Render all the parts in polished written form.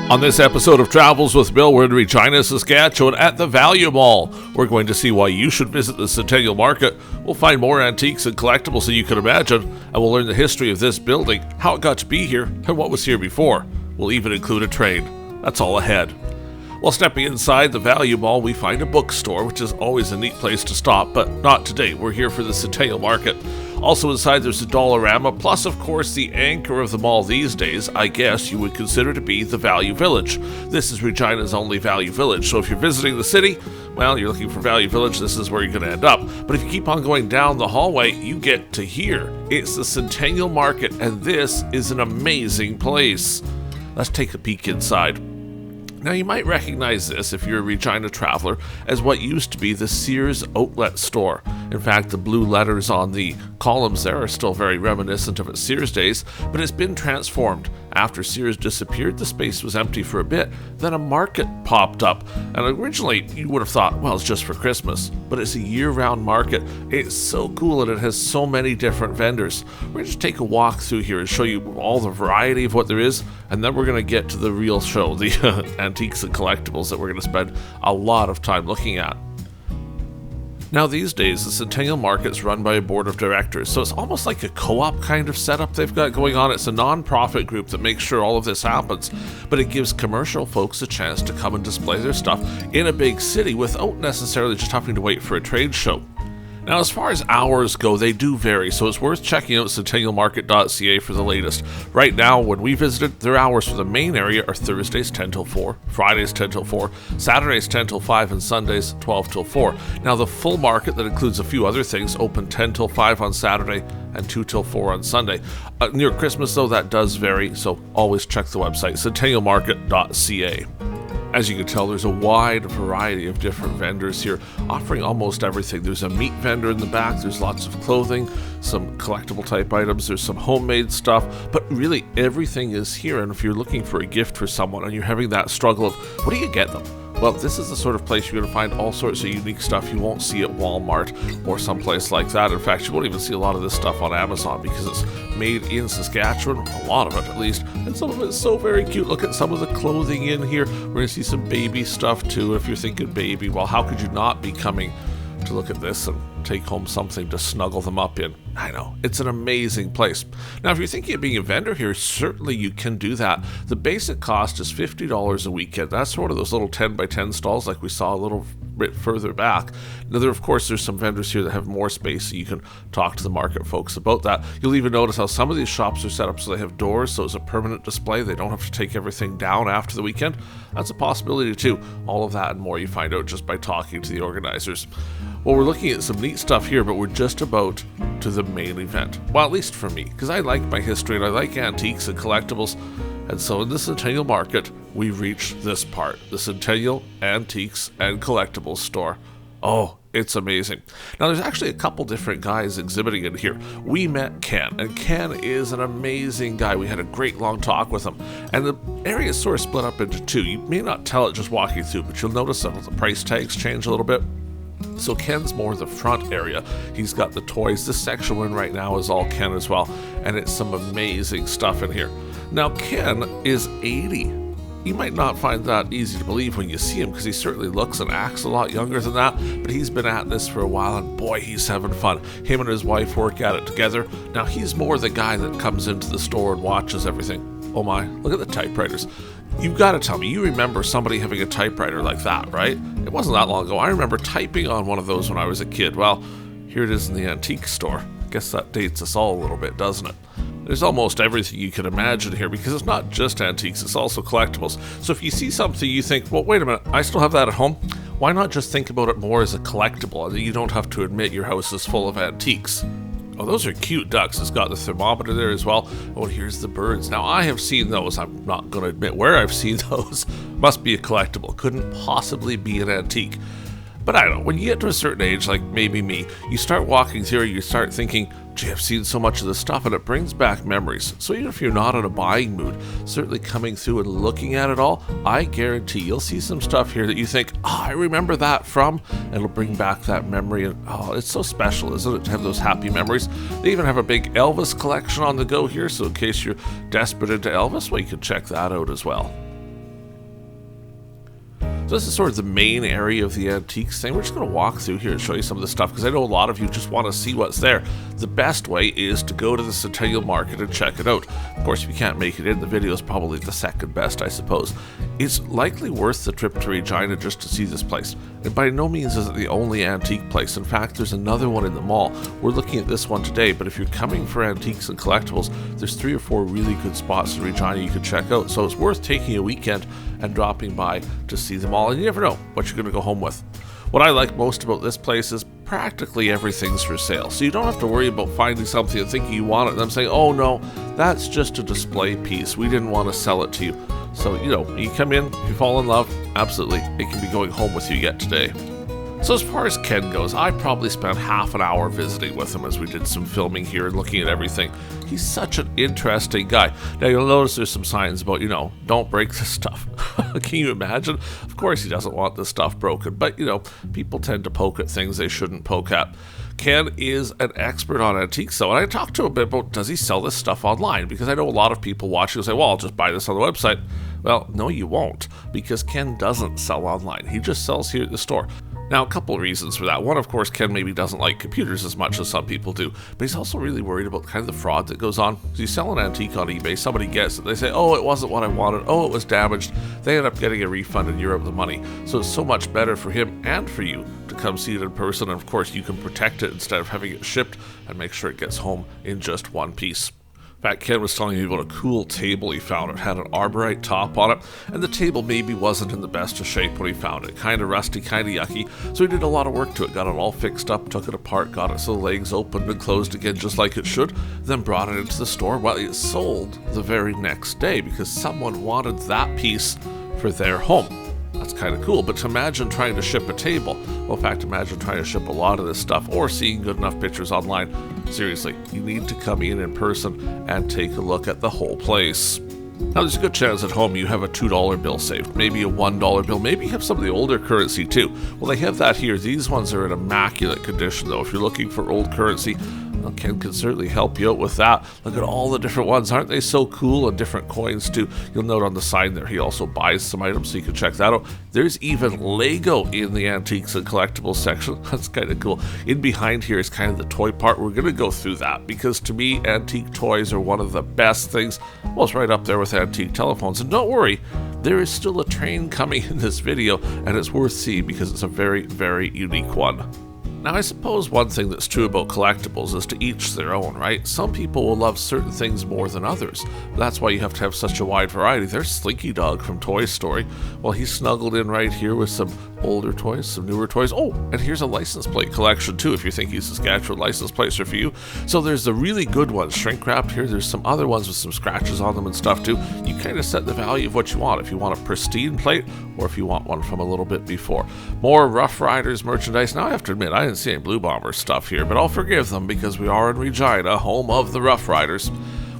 On this episode of Travels with Bill, we're in Regina, Saskatchewan at the Value Mall. We're going to see why you should visit the Centennial Market. We'll find more antiques and collectibles than you can imagine, and we'll learn the history of this building, how it got to be here, and what was here before. We'll even include a train. That's all ahead. While stepping inside the Value Mall, we find a bookstore, which is always a neat place to stop, but not today. We're here for the Centennial Market. Also inside there's a Dollarama, plus of course the anchor of the mall these days, I guess you would consider to be the Value Village. This is Regina's only Value Village, so if you're visiting the city, well, you're looking for Value Village, this is where you're going to end up. But if you keep on going down the hallway, you get to here. It's the Centennial Market, and this is an amazing place. Let's take a peek inside. Now you might recognize this, if you're a Regina traveler, as what used to be the Sears outlet store. In fact, the blue letters on the columns there are still very reminiscent of its Sears days, but it's been transformed. After Sears disappeared, the space was empty for a bit, then a market popped up, and originally you would have thought, well, it's just for Christmas, but it's a year-round market. It's so cool and it has so many different vendors. We're going to just take a walk through here and show you all the variety of what there is, and then we're going to get to the real show, the antiques and collectibles that we're going to spend a lot of time looking at. Now these days, the Centennial Market's run by a board of directors, so it's almost like a co-op kind of setup they've got going on. It's a non-profit group that makes sure all of this happens, but it gives commercial folks a chance to come and display their stuff in a big city without necessarily just having to wait for a trade show. Now, as far as hours go, they do vary, so it's worth checking out centennialmarket.ca for the latest. Right now, when we visited, their hours for the main area are Thursdays 10 till 4, Fridays 10 till 4, Saturdays 10 till 5, and Sundays 12 till 4. Now, the full market, that includes a few other things, open 10 till 5 on Saturday and 2 till 4 on Sunday. Near Christmas, though, that does vary, so always check the website, centennialmarket.ca. As you can tell, there's a wide variety of different vendors here, offering almost everything. There's a meat vendor in the back, there's lots of clothing, some collectible type items, there's some homemade stuff, but really everything is here. And if you're looking for a gift for someone and you're having that struggle of, what do you get them? Well, this is the sort of place you're going to find all sorts of unique stuff you won't see at Walmart or someplace like that. In fact, you won't even see a lot of this stuff on Amazon because it's made in Saskatchewan, a lot of it at least, and some of it's so very cute. Look at some of the clothing in here. We're going to see some baby stuff too. If you're thinking baby, well, how could you not be coming to look at this and take home something to snuggle them up in? I know, it's an amazing place. Now, if you're thinking of being a vendor here, certainly you can do that. The basic cost is $50 a weekend. That's sort of those little 10 by 10 stalls like we saw a little bit further back. Now, of course, there's some vendors here that have more space, so you can talk to the market folks about that. You'll even notice how some of these shops are set up so they have doors, so it's a permanent display. They don't have to take everything down after the weekend. That's a possibility too. All of that and more you find out just by talking to the organizers. Well, we're looking at some neat stuff here, but we're just about to the main event. Well, at least for me, because I like my history and I like antiques and collectibles. And so in the Centennial Market, we reach this part, the Centennial Antiques and Collectibles store. Oh, it's amazing. Now, there's actually a couple different guys exhibiting in here. We met Ken, and Ken is an amazing guy. We had a great long talk with him. And the area is sort of split up into two. You may not tell it just walking through, but you'll notice some of the price tags change a little bit. So Ken's more the front area. He's got the toys. This section we're in right now is all Ken as well, and it's some amazing stuff in here. Now, Ken is 80. You might not find that easy to believe when you see him, because he certainly looks and acts a lot younger than that, but he's been at this for a while, and boy, he's having fun. Him and his wife work at it together. Now, he's more the guy that comes into the store and watches everything. Oh my, look at the typewriters. You've got to tell me, you remember somebody having a typewriter like that, right? It wasn't that long ago. I remember typing on one of those when I was a kid. Well, here it is in the antique store. Guess that dates us all a little bit, doesn't it? There's almost everything you can imagine here, because it's not just antiques, it's also collectibles. So if you see something you think, well, wait a minute, I still have that at home, why not just think about it more as a collectible, and you don't have to admit your house is full of antiques? Oh, those are cute ducks. It's got the thermometer there as well. Oh, here's the birds. Now, I have seen those. I'm not going to admit where I've seen those. Must be a collectible. Couldn't possibly be an antique. But I don't know, when you get to a certain age, like maybe me, you start walking through, you start thinking, gee, I've seen so much of this stuff, and it brings back memories. So even if you're not in a buying mood, certainly coming through and looking at it all, I guarantee you'll see some stuff here that you think, oh, I remember that from, and it'll bring back that memory. And oh, it's so special, isn't it, to have those happy memories? They even have a big Elvis collection on the go here, so in case you're desperate into Elvis, well, you can check that out as well. So this is sort of the main area of the antiques thing. We're just going to walk through here and show you some of the stuff because I know a lot of you just want to see what's there. The best way is to go to the Centennial Market and check it out. Of course, if you can't make it in, the video is probably the second best, I suppose. It's likely worth the trip to Regina just to see this place. And by no means is it the only antique place. In fact, there's another one in the mall. We're looking at this one today, but if you're coming for antiques and collectibles, there's 3 or 4 really good spots in Regina you could check out. So it's worth taking a weekend and dropping by to see them all. And you never know what you're going to go home with. What I like most about this place is practically everything's for sale. So you don't have to worry about finding something and thinking you want it and them saying, oh no, that's just a display piece. We didn't want to sell it to you. So, you come in, if you fall in love, absolutely, it can be going home with you yet today. So as far as Ken goes, I probably spent half an hour visiting with him as we did some filming here and looking at everything. He's such an interesting guy. Now you'll notice there's some signs about, don't break this stuff. Can you imagine? Of course he doesn't want this stuff broken, but people tend to poke at things they shouldn't poke at. Ken is an expert on antiques, though, and I talked to him a bit about, does he sell this stuff online? Because I know a lot of people watching will say, well, I'll just buy this on the website. Well, no, you won't, because Ken doesn't sell online. He just sells here at the store. Now, a couple of reasons for that. One, of course, Ken maybe doesn't like computers as much as some people do, but he's also really worried about kind of the fraud that goes on. So you sell an antique on eBay, somebody gets it, they say, oh, it wasn't what I wanted, oh, it was damaged. They end up getting a refund and you're out the money. So it's so much better for him and for you to come see it in person, and of course you can protect it instead of having it shipped and make sure it gets home in just one piece. In fact, Ken was telling me about a cool table he found. It had an arborite top on it, and the table maybe wasn't in the best of shape when he found it. Kind of rusty, kind of yucky, so he did a lot of work to it. Got it all fixed up, took it apart, got it so the legs opened and closed again just like it should, then brought it into the store. Well, it sold the very next day because someone wanted that piece for their home. That's kind of cool, but to imagine trying to ship a table, well, in fact, imagine trying to ship a lot of this stuff or seeing good enough pictures online. Seriously, you need to come in person and take a look at the whole place. Now, there's a good chance at home you have a $2 bill saved, maybe a $1 bill, maybe you have some of the older currency too. Well, they have that here. These ones are in immaculate condition, though. If you're looking for old currency, well, Ken can certainly help you out with that. Look at all the different ones. Aren't they so cool? And different coins too. You'll note on the side there, he also buys some items, so you can check that out. There's even Lego in the antiques and collectibles section. That's kind of cool. In behind here is kind of the toy part. We're going to go through that because to me, antique toys are one of the best things. Well, it's right up there with antique telephones. And don't worry, there is still a train coming in this video, and it's worth seeing because it's a very, very unique one. Now, I suppose one thing that's true about collectibles is to each their own, right? Some people will love certain things more than others. That's why you have to have such a wide variety. There's Slinky Dog from Toy Story. Well, he's snuggled in right here with some older toys, some newer toys. Oh, and here's a license plate collection too, if you're thinking Saskatchewan license plates are for you. So there's the really good ones, shrink wrapped here. There's some other ones with some scratches on them and stuff too. You kind of set the value of what you want, if you want a pristine plate or if you want one from a little bit before. More Rough Riders merchandise. Now, I have to admit, I didn't see any Blue Bomber stuff here, but I'll forgive them because we are in Regina, home of the Rough Riders.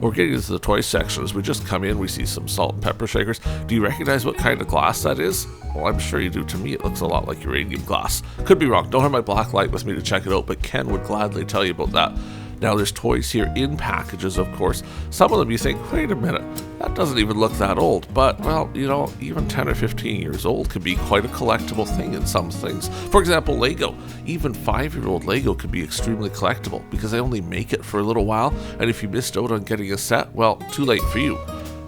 We're getting into the toy section. As we just come in, we see some salt and pepper shakers. Do you recognize what kind of glass that is? Well, I'm sure you do. To me, it looks a lot like uranium glass. Could be wrong. Don't have my black light with me to check it out, but Ken would gladly tell you about that. Now, there's toys here in packages, of course. Some of them you think, wait a minute, that doesn't even look that old. But, well, even 10 or 15 years old can be quite a collectible thing in some things. For example, Lego. Even 5-year-old Lego can be extremely collectible because they only make it for a little while. And if you missed out on getting a set, well, too late for you.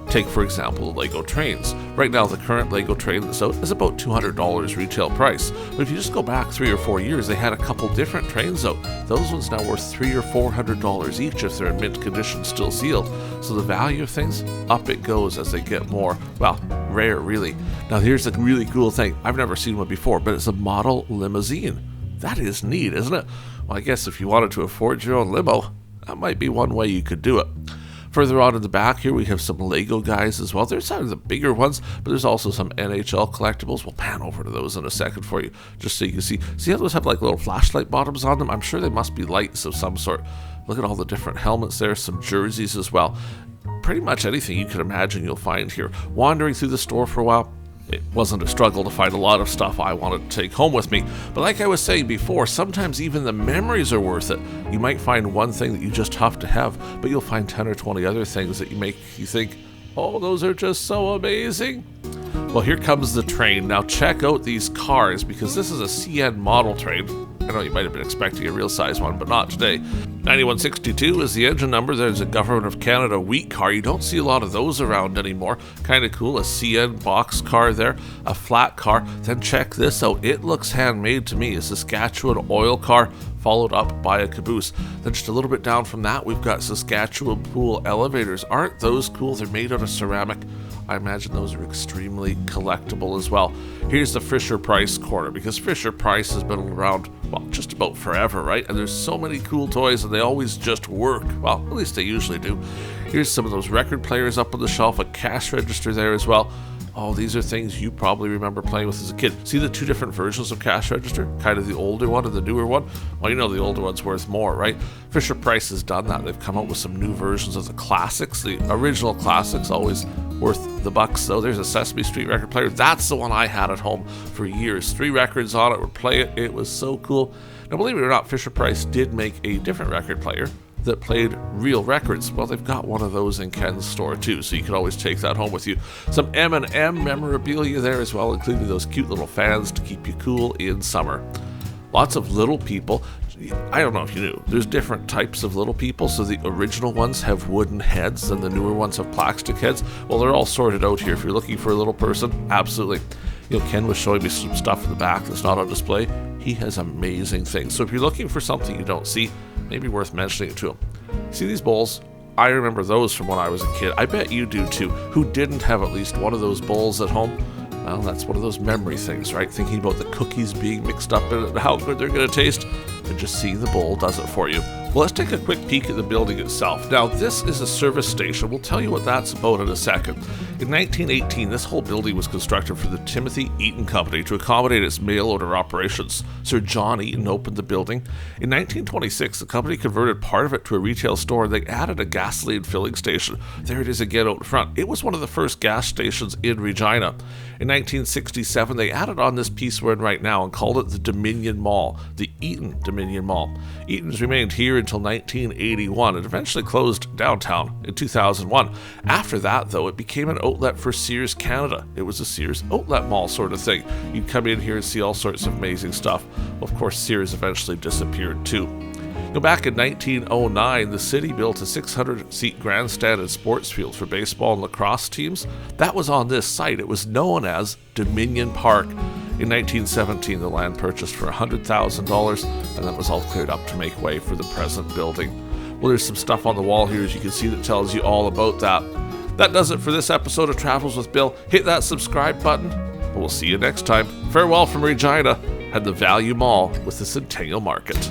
Take, for example, the Lego trains. Right now, the current Lego train that's out is about $200 retail price. But if you just go back 3 or 4 years, they had a couple different trains out. Those ones now worth $300 or $400 each if they're in mint condition, still sealed. So the value of things, up it goes as they get more, well, rare, really. Now, here's the really cool thing. I've never seen one before, but it's a model limousine. That is neat, isn't it? Well, I guess if you wanted to afford your own limo, that might be one way you could do it. Further on in the back here, we have some Lego guys as well. There's some of the bigger ones, but there's also some NHL collectibles. We'll pan over to those in a second for you, just so you can see. See how those have like little flashlight bottoms on them? I'm sure they must be lights of some sort. Look at all the different helmets there, some jerseys as well. Pretty much anything you can imagine you'll find here. Wandering through the store for a while, it wasn't a struggle to find a lot of stuff I wanted to take home with me. But like I was saying before, sometimes even the memories are worth it. You might find one thing that you just have to have, but you'll find 10 or 20 other things that make you think, oh, those are just so amazing. Well, here comes the train. Now check out these cars, because this is a CN model train. I know you might have been expecting a real size one, but not today. 9162 is the engine number. There's a Government of Canada wheat car. You don't see a lot of those around anymore. Kind of cool. A CN box car there, a flat car. Then check this out. It looks handmade to me. A Saskatchewan oil car, followed up by a caboose. Then just a little bit down from that, we've got Saskatchewan pool elevators. Aren't those cool? They're made out of ceramic. I imagine those are extremely collectible as well. Here's the FisherPrice corner, because FisherPrice has been around, well, just about forever, right? And there's so many cool toys, and they always just work. Well, at least they usually do. Here's some of those record players up on the shelf, a cash register there as well. Oh, these are things you probably remember playing with as a kid. See the two different versions of cash register? Kind of the older one and the newer one? Well, you know the older one's worth more, right? FisherPrice has done that. They've come out with some new versions of the classics. The original classics, always worth the bucks, though. There's a Sesame Street record player. That's the one I had at home for years. 3 records on it, would play it. It was so cool. Now, believe it or not, FisherPrice did make a different record player that played real records. Well, they've got one of those in Ken's store too, so you can always take that home with you. Some M&M memorabilia there as well, including those cute little fans to keep you cool in summer. Lots of little people. I don't know if you knew, there's different types of little people. So the original ones have wooden heads and the newer ones have plastic heads. Well, they're all sorted out here. If you're looking for a little person, absolutely. You know, Ken was showing me some stuff in the back that's not on display. He has amazing things. So if you're looking for something you don't see, maybe worth mentioning it to him. See these bowls? I remember those from when I was a kid. I bet you do too. Who didn't have at least one of those bowls at home? Well, that's one of those memory things, right? Thinking about the cookies being mixed up in it and how good they're going to taste. And just seeing the bowl does it for you. Well, let's take a quick peek at the building itself. Now, this is a service station. We'll tell you what that's about in a second. In 1918, this whole building was constructed for the Timothy Eaton Company to accommodate its mail order operations. Sir John Eaton opened the building. In 1926, the company converted part of it to a retail store, and they added a gasoline filling station. There it is again out front. It was one of the first gas stations in Regina. In 1967, they added on this piece we're in right now and called it the Dominion Mall, the Eaton Dominion Mall. Eaton's remained here until 1981 and eventually closed downtown in 2001. After that, though, it became an outlet for Sears Canada. It was a Sears outlet mall sort of thing. You'd come in here and see all sorts of amazing stuff. Well, of course, Sears eventually disappeared too. Back in 1909, the city built a 600-seat grandstand and sports field for baseball and lacrosse teams. That was on this site. It was known as Dominion Park. In 1917, the land purchased for $100,000, and that was all cleared up to make way for the present building. Well, there's some stuff on the wall here, as you can see, that tells you all about that. That does it for this episode of Travels with Bill. Hit that subscribe button, and we'll see you next time. Farewell from Regina and the Value Mall with the Centennial Market.